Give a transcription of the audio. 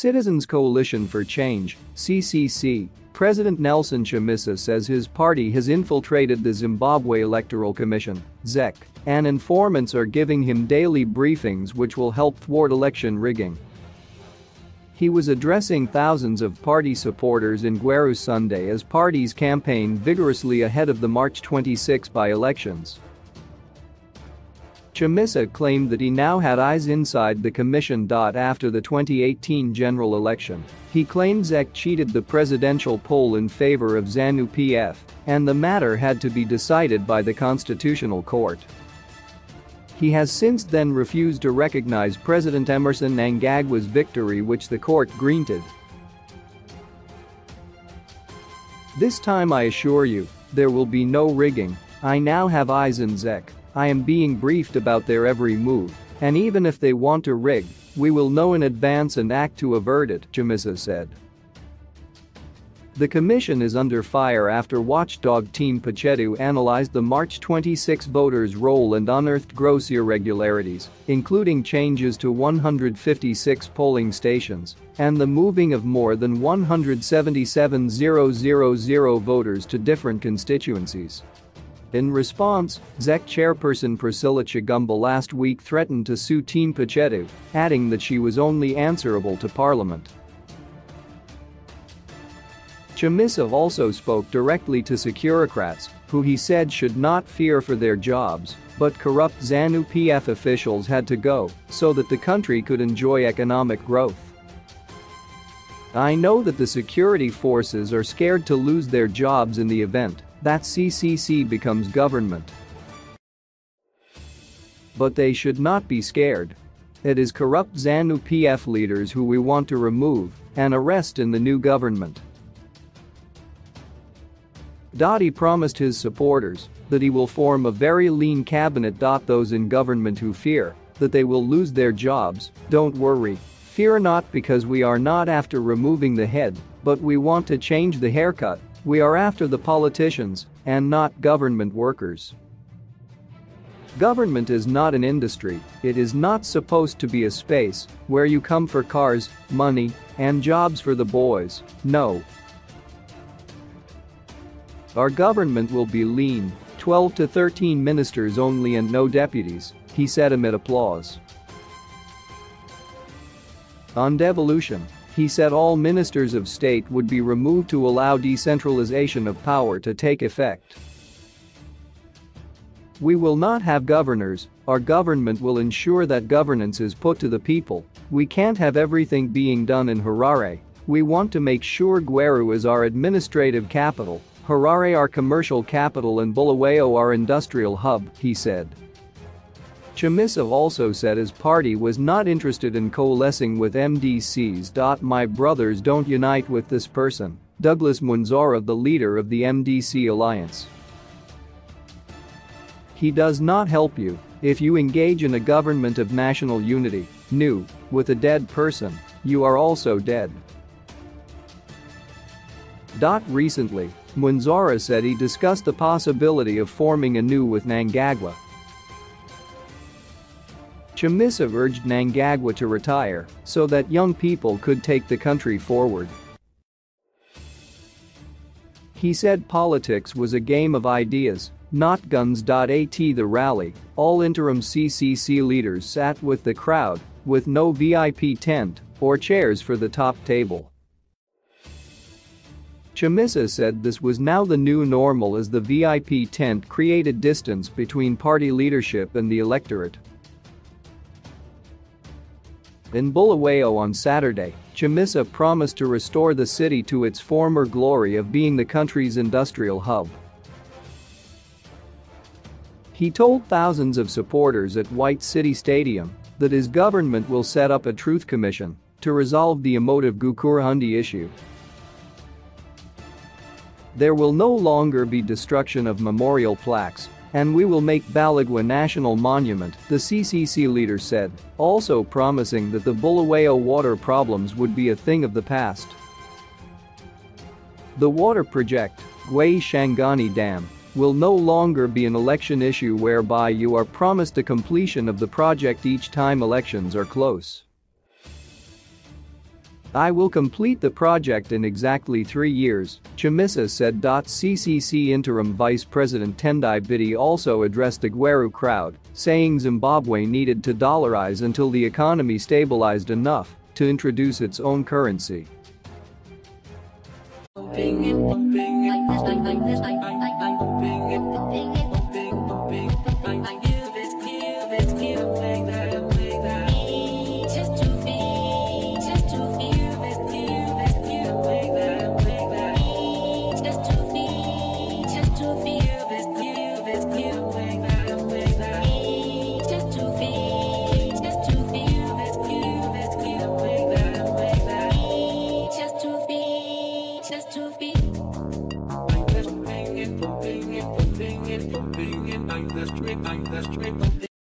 Citizens Coalition for Change, CCC, President Nelson Chamisa says his party has infiltrated the Zimbabwe Electoral Commission, ZEC, and informants are giving him daily briefings which will help thwart election rigging. He was addressing thousands of party supporters in Gweru Sunday as parties campaign vigorously ahead of the March 26 by-elections. Chamisa claimed that he now had eyes inside the commission. After the 2018 general election, he claimed ZEC cheated the presidential poll in favor of ZANU-PF, and the matter had to be decided by the Constitutional Court. He has since then refused to recognize President Emmerson Mnangagwa's victory, which the court granted. "This time I assure you, there will be no rigging. I now have eyes in ZEC. I am being briefed about their every move, and even if they want to rig, we will know in advance and act to avert it," Chamisa said. The commission is under fire after watchdog Team Pachetu analyzed the March 26 voters' roll and unearthed gross irregularities, including changes to 156 polling stations and the moving of more than 177,000 voters to different constituencies. In response, ZEC chairperson Priscilla Chigumba last week threatened to sue Team Pachetu, adding that she was only answerable to Parliament. Chamisa also spoke directly to Securocrats, who he said should not fear for their jobs, but corrupt ZANU-PF officials had to go so that the country could enjoy economic growth. "I know that the security forces are scared to lose their jobs in the event that CCC becomes government. But they should not be scared. It is corrupt ZANU-PF leaders who we want to remove and arrest in the new government." He promised his supporters that he will form a very lean cabinet. "Those in government who fear that they will lose their jobs, don't worry. Fear not, because we are not after removing the head, but we want to change the haircut. We are after the politicians and not government workers. Government is not an industry. It is not supposed to be a space where you come for cars, money, and jobs for the boys. No. Our government will be lean, 12 to 13 ministers only and no deputies," he said amid applause. On devolution, he said all ministers of state would be removed to allow decentralization of power to take effect. "We will not have governors. Our government will ensure that governance is put to the people. We can't have everything being done in Harare. We want to make sure Gweru is our administrative capital, Harare our commercial capital, and Bulawayo our industrial hub," he said. Chamisa also said his party was not interested in coalescing with MDCs. "My brothers don't unite with this person," Douglas Munzora, the leader of the MDC alliance. "He does not help you. If you engage in a government of national unity, NU, with a dead person, you are also dead." Recently, Munzora said he discussed the possibility of forming a NU with Mnangagwa. Chamisa urged Mnangagwa to retire so that young people could take the country forward. He said politics was a game of ideas, not guns. At the rally, all interim CCC leaders sat with the crowd, with no VIP tent or chairs for the top table. Chamisa said this was now the new normal as the VIP tent created distance between party leadership and the electorate. In Bulawayo on Saturday, Chamisa promised to restore the city to its former glory of being the country's industrial hub. He told thousands of supporters at White City Stadium that his government will set up a truth commission to resolve the emotive Gukurahundi issue. "There will no longer be destruction of memorial plaques, and we will make Balagwa National Monument," the CCC leader said, also promising that the Bulawayo water problems would be a thing of the past. The water project, Gwei Shangani Dam, will no longer be an election issue whereby you are promised the completion of the project each time elections are close. I will complete the project in exactly 3 years, Chamisa said. CCC Interim Vice President Tendai Biti also addressed the Gweru crowd, saying Zimbabwe needed to dollarize until the economy stabilized enough to introduce its own currency.